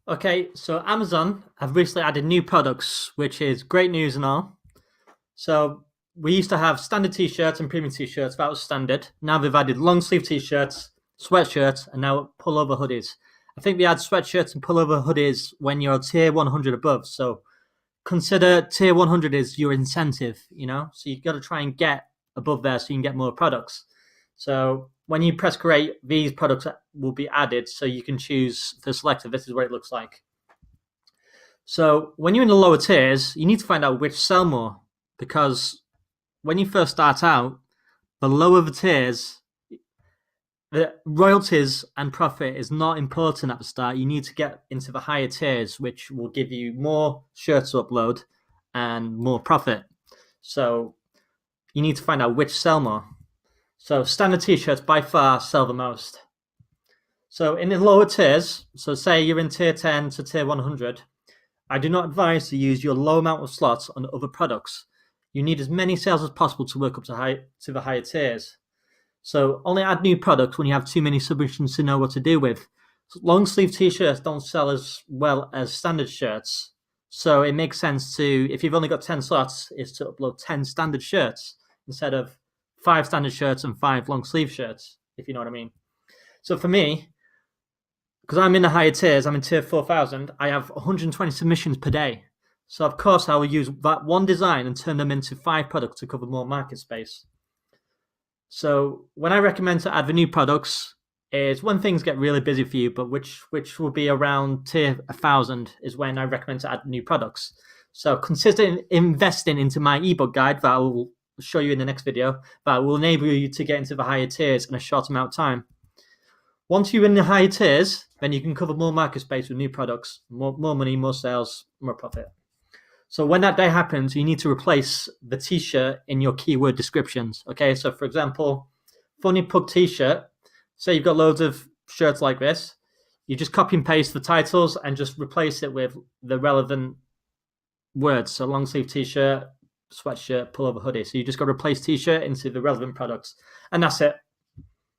Okay, so Amazon have recently added new products, which is great news and all. So we used to have standard t-shirts and premium t-shirts. That was standard. Now they've added long sleeve t-shirts, sweatshirts, and now pullover hoodies. I think they add sweatshirts and pullover hoodies when you're tier 100 above. So consider tier 100 is your incentive, So you've got to try and get above there so you can get more products. So when you press create, these products will be added so you can choose the selector. This is what it looks like. So when you're in the lower tiers, you need to find out which sell more, because when you first start out, the lower the tiers, the royalties and profit is not important at the start. You need to get into the higher tiers, which will give you more shirts to upload and more profit. So you need to find out which sell more. So standard t-shirts by far sell the most. So in the lower tiers, so say you're in tier 10 to tier 100, I do not advise to use your low amount of slots on other products. You need as many sales as possible to work up to the higher tiers. So only add new products when you have too many submissions to know what to do with. Long sleeve t-shirts don't sell as well as standard shirts. So it makes sense to, if you've only got 10 slots, is to upload 10 standard shirts instead of 5 standard shirts and 5 long sleeve shirts, if you know what I mean. So for me, because I'm in the higher tiers, I'm in tier 4000, I have 120 submissions per day. So of course I will use that one design and turn them into 5 products to cover more market space. So when I recommend to add the new products is when things get really busy for you, but which will be around tier 1000 is when I recommend to add new products. So consider investing into my ebook guide that I will show you in the next video that will enable you to get into the higher tiers in a short amount of time. Once you're in the higher tiers, then you can cover more market space with new products, more money, more sales, more profit. So when that day happens, you need to replace the t-shirt in your keyword descriptions. Okay, so for example, funny pug t-shirt, say you've got loads of shirts like this, you just copy and paste the titles and just replace it with the relevant words. So long sleeve t-shirt, sweatshirt, pullover hoodie. So you just got to replace t-shirt into the relevant products, and that's it.